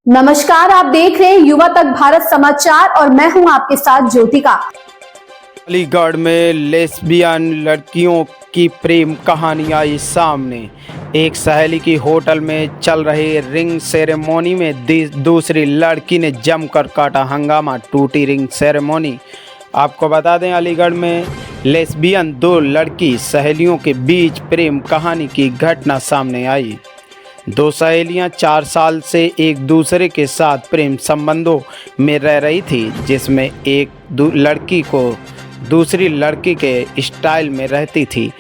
नमस्कार, आप देख रहे हैं युवा तक भारत समाचार और मैं हूं आपके साथ ज्योतिका। अलीगढ़ में लेस्बियन लड़कियों की प्रेम कहानी आई सामने। एक सहेली की होटल में चल रही रिंग सेरेमनी में दूसरी लड़की ने जमकर काटा हंगामा, टूटी रिंग सेरेमनी। आपको बता दें, अलीगढ़ में लेस्बियन दो लड़की सहेलियों के बीच प्रेम कहानी की घटना सामने आई। दो सहेलियां 4 साल से एक दूसरे के साथ प्रेम संबंधों में रह रही थी, जिसमें एक लड़की को दूसरी लड़की के स्टाइल में रहती थी।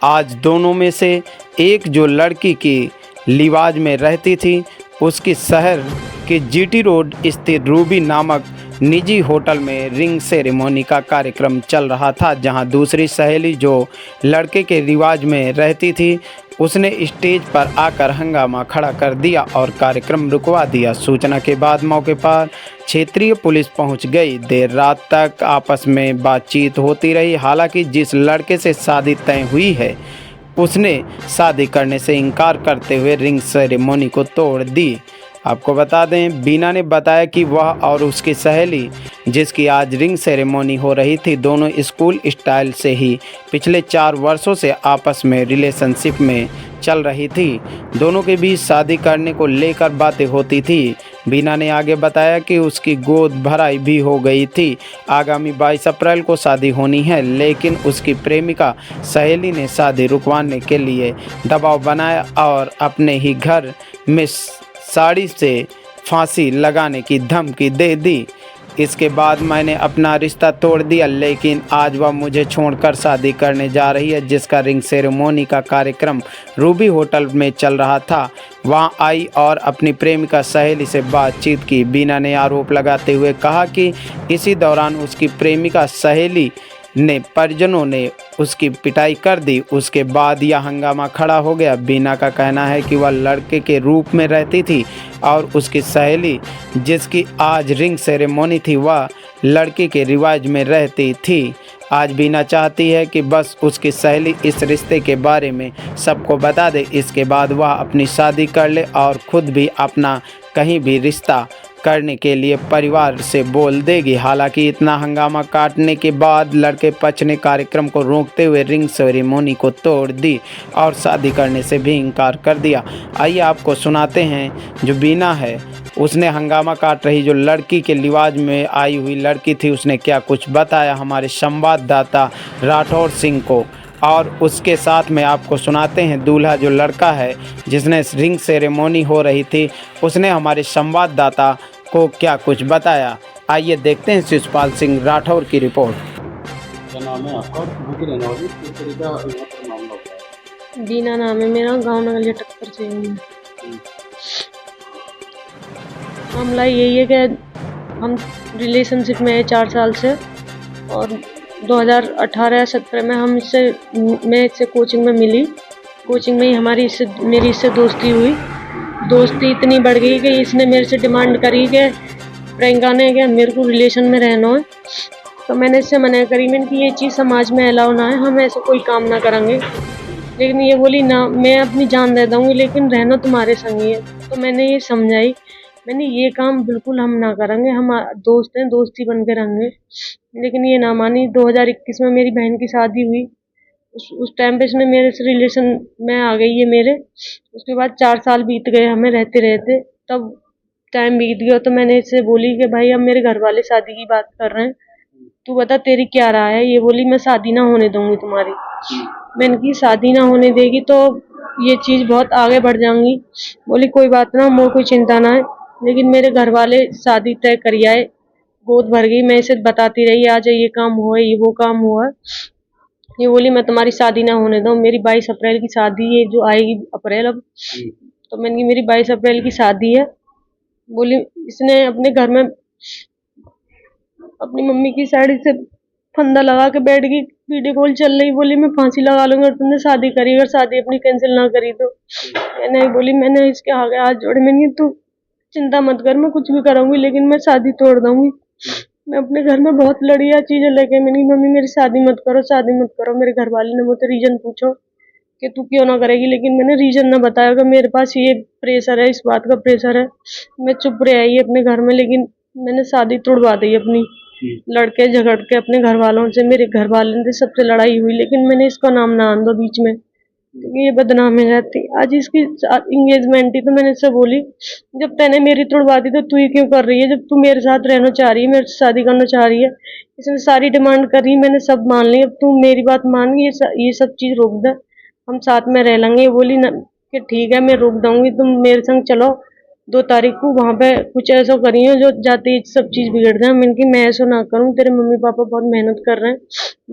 आज दोनों में से एक जो लड़की की लिवाज में रहती थी, उसकी शहर के जीटी रोड स्थित रूबी नामक निजी होटल में रिंग सेरेमनी का कार्यक्रम चल रहा था, जहां दूसरी सहेली जो लड़के के रिवाज में रहती थी, उसने स्टेज पर आकर हंगामा खड़ा कर दिया और कार्यक्रम रुकवा दिया। सूचना के बाद मौके पर क्षेत्रीय पुलिस पहुंच गई। देर रात तक आपस में बातचीत होती रही। हालांकि जिस लड़के से शादी तय हुई है, उसने शादी करने से इनकार करते हुए रिंग सेरेमनी को तोड़ दी। आपको बता दें, बीना ने बताया कि वह और उसकी सहेली, जिसकी आज रिंग सेरेमनी हो रही थी, दोनों स्कूल स्टाइल से ही पिछले 4 वर्षों से आपस में रिलेशनशिप में चल रही थी। दोनों के बीच शादी करने को लेकर बातें होती थी। बीना ने आगे बताया कि उसकी गोद भराई भी हो गई थी। आगामी 22 अप्रैल को शादी होनी है, लेकिन उसकी प्रेमिका सहेली ने शादी रुकवाने के लिए दबाव बनाया और अपने ही घर में साड़ी से फांसी लगाने की धमकी दे दी। इसके बाद मैंने अपना रिश्ता तोड़ दिया, लेकिन आज वह मुझे छोड़कर शादी करने जा रही है, जिसका रिंग सेरेमनी का कार्यक्रम रूबी होटल में चल रहा था। वहां आई और अपनी प्रेमिका सहेली से बातचीत की। बीना ने आरोप लगाते हुए कहा कि इसी दौरान उसकी प्रेमिका सहेली ने परिजनों ने उसकी पिटाई कर दी। उसके बाद यह हंगामा खड़ा हो गया। बीना का कहना है कि वह लड़के के रूप में रहती थी और उसकी सहेली, जिसकी आज रिंग सेरेमनी थी, वह लड़की के रिवाज में रहती थी। आज बीना चाहती है कि बस उसकी सहेली इस रिश्ते के बारे में सबको बता दे। इसके बाद वह अपनी शादी कर ले और खुद भी अपना कहीं भी रिश्ता करने के लिए परिवार से बोल देगी। हालांकि इतना हंगामा काटने के बाद लड़के पक्ष ने कार्यक्रम को रोकते हुए रिंग सेरेमनी को तोड़ दी और शादी करने से भी इनकार कर दिया। आइए आपको सुनाते हैं, जो बीना है, उसने हंगामा काट रही जो लड़की के लिवाज में आई हुई लड़की थी, उसने क्या कुछ बताया हमारे संवाददाता राठौर सिंह को। और उसके साथ में आपको सुनाते हैं दूल्हा, जो लड़का है जिसने रिंग सेरेमनी हो रही थी, उसने हमारे संवाददाता को क्या कुछ बताया। आइए देखते हैं शिशुपाल सिंह राठौर की रिपोर्ट। क्या नाम है आपका और कहाँ की रहने वाली? किस तरह का यहाँ पर मामला होता है? बीना नाम है मेरा, गांव नगलिया टक्कर से हूँ। मामला यही है कि हम रिलेशनशिप में है 4 साल से, और 2018-17 में मैं इससे कोचिंग में मिली। कोचिंग में ही मेरी इससे दोस्ती हुई। दोस्ती इतनी बढ़ गई कि इसने मेरे से डिमांड करी कि प्रियंका ने कि मेरे को रिलेशन में रहना है। तो मैंने इससे मना करी। मैंने कि ये चीज़ समाज में अलाउ ना है, हम ऐसा कोई काम ना करेंगे। लेकिन ये बोली ना, मैं अपनी जान दे दूँगी लेकिन रहना तुम्हारे संग ही है। तो मैंने ये समझाई, मैंने ये काम बिल्कुल हम ना करेंगे, हम दोस्त हैं, दोस्ती बन के रहेंगे। लेकिन ये ना मानी। 2021 में मेरी बहन की शादी हुई। उस टाइम पे इसने मेरे से रिलेशन में आ गई है मेरे। उसके बाद 4 साल बीत गए हमें रहते रहते। तब टाइम बीत गया तो मैंने इससे बोली कि भाई अब मेरे घर वाले शादी की बात कर रहे हैं, तू बता तेरी क्या राय है। ये बोली मैं शादी ना होने दूंगी तुम्हारी। मैंने की शादी ना होने देगी तो ये चीज़ बहुत आगे बढ़ जाऊंगी। बोली कोई बात ना, मोर कोई चिंता ना है। लेकिन मेरे घर वाले शादी तय करी आए। गोद भर गई। मैं इसे बताती रही, आज ये काम हुआ है, ये वो काम हुआ है। ये बोली मैं तुम्हारी शादी ना होने दूँ। मेरी 22 अप्रैल की शादी है, जो आएगी अप्रैल अब। तो मैंने की मेरी 22 अप्रैल की शादी है। बोली इसने अपने घर में अपनी मम्मी की साइड से फंदा लगा के बैठ गई। वीडियो कॉल चल रही। बोली मैं फांसी लगा लूंगी अगर तुमने शादी करी, अगर शादी अपनी कैंसिल ना करी तो। मैंने बोली, मैंने इसके आगे हाथ जोड़े, मैंने तू चिंता मत कर, मैं कुछ भी करूंगी लेकिन मैं शादी तोड़ दूंगी। मैं अपने घर में बहुत लड़ी चीजें लेके। मैंने मम्मी मेरी शादी मत करो, शादी मत करो। मेरे घर वाले ने मुझसे रीजन पूछो, कि तू क्यों ना करेगी, लेकिन मैंने रीजन ना बताया कि मेरे पास ये प्रेशर है, इस बात का प्रेशर है। मैं चुप रह आई अपने घर में, लेकिन मैंने शादी तोड़वा दी अपनी। लड़के झगड़ के अपने घर वालों से, मेरे घर वालों से सबसे लड़ाई हुई, लेकिन मैंने इसका नाम ना आन दो बीच में, क्योंकि ये बदनामी रहती। आज इसकी इंगेजमेंट थी तो मैंने इससे बोली, जब तैने मेरी तोड़वा दी तो तू ही क्यों कर रही है, जब तू मेरे साथ रहना चाह रही है, मेरे से शादी करना चाह रही है। इसने सारी डिमांड करी, मैंने सब मान ली, अब तू मेरी बात मान, ये सब चीज रोक दे, हम साथ में रह लेंगे। ये बोली ना कि ठीक है मैं रोक दूंगी, तुम मेरे संग चलो 2 तारीख को, वहां पे कुछ ऐसा करियो जो जाते ही सब चीज बिगड़ जाए। मैंने कि मैं ऐसा ना करूं, तेरे मम्मी पापा बहुत मेहनत कर रहे हैं,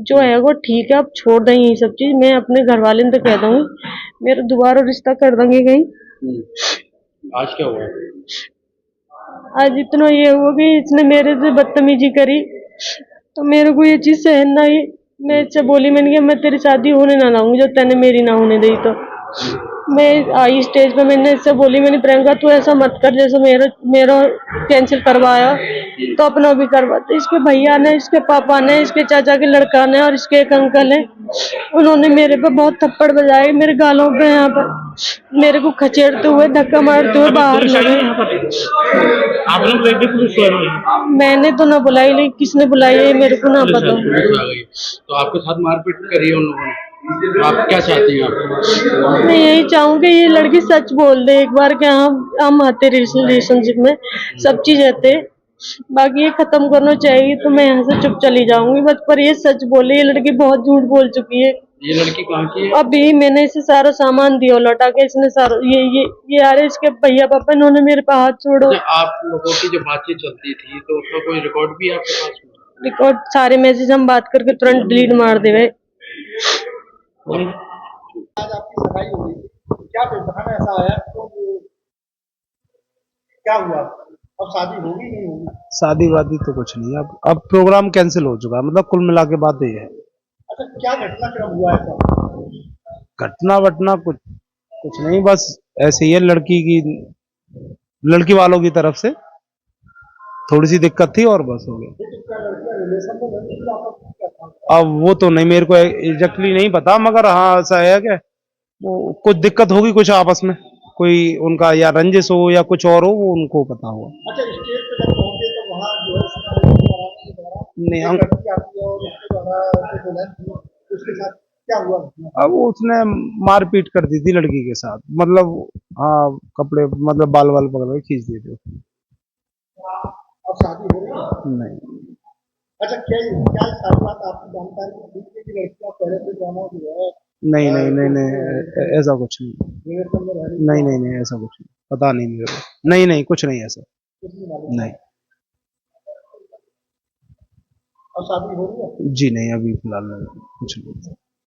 जो है वो ठीक है, अब छोड़ दें ये सब चीज। मैं अपने घर वाले तो कह दूंगी मेरा दोबारा रिश्ता कर देंगे कहीं। आज क्या हुआ? आज इतना ये हुआ कि इसने मेरे से बदतमीजी करी, तो मेरे को ये चीज सहन ना आई। मैं इससे बोली, मैंने कहा मैं तेरी शादी होने ना लाऊंगी जो तैने मेरी ना होने दी। तो मैं आई स्टेज पे, मैंने इससे बोली, मैंने प्रियंका तू ऐसा मत कर, जैसे मेरा कैंसिल करवाया तो अपना भी करवा। तो इसके भैया ने, इसके पापा ने, इसके चाचा के लड़का ने और इसके एक अंकल है, उन्होंने मेरे पे बहुत थप्पड़ बजाए, मेरे गालों पे, यहाँ पर मेरे को खचेड़ते हुए, धक्का मारते हुए बाहर लगे। मैंने तो ना बुलाई, लेकिन किसने बुलाई है मेरे को ना पता। पुलिस आ गई तो आपके साथ मारपीट करी है उन लोगों ने, तो आप क्या चाहती हैं आप? मैं यही चाहूँ कि ये लड़की सच बोल दे एक बार, कि हम आते रिलेशनशिप में सब चीज रहते, बाकी ये खत्म करना चाहिए। तो मैं यहाँ से चुप चली जाऊंगी बस, पर ये सच बोले। ये लड़की बहुत झूठ बोल चुकी है। ये लड़की कहाँ की है? अभी मैंने इसे सारा सामान दिया लौटा के, इसने सारा ये आ रहे इसके भैया पापा, इन्होंने मेरे पे हाथ छोड़ो। आप लोगों की जो बातचीत चलती थी तो उसका कोई रिकॉर्ड भी है आपके पास में? रिकॉर्ड सारे मैसेज हम बात करके तुरंत डिलीट मार दे गए। आज आपकी सगाई हो गई, क्या दुर्घटना ऐसा आया तो क्या हुआ? अब शादी होगी नहीं होगी? शादी वादी तो कुछ नहीं है, अब प्रोग्राम कैंसिल हो चुका है, मतलब कुल मिला के बात ये है। अच्छा, क्या घटनाक्रम हुआ ऐसा? घटना वटना कुछ नहीं, बस ऐसे ही है, लड़की वालों की तरफ से थोड़ी सी दिक्कत थी और बस हो गया। तो क्या लड़कियां रिलेशन में रहती थी, आपस में क्या था? अब वो तो नहीं, मेरे को एग्जैक्टली नहीं पता, मगर हाँ ऐसा है कि वो कुछ दिक्कत होगी कुछ आपस में, कोई उनका या रंजिश हो या कुछ और हो, वो उनको पता होगा। अच्छा, स्टेज पे जब पहुंचे तो वहाँ जो है के दौरान नहीं, एक लड़की आती है और उसके द्वारा बोला, उसके साथ क्या हुआ? अब उसने मारपीट कर दी थी लड़की के साथ, मतलब हाँ कपड़े, मतलब बाल बाल पकड़ के खींच दिए थे उसने। अब शादी हो रही है? नहीं अच्छा, क्या क्या सारी बात आपकी जानकारी थी कि लड़कियां पहले से जाना जो है नहीं नहीं नहीं नहीं ऐसा कुछ नहीं, रिलेशन में रह रही नहीं नहीं नहीं ऐसा कुछ नहीं, पता नहीं मेरे को, नहीं नहीं कुछ नहीं ऐसा, कुछ नहीं मालूम? नहीं अब शादी हो रही है? जी नहीं, अभी फिलहाल नहीं, कुछ नहीं।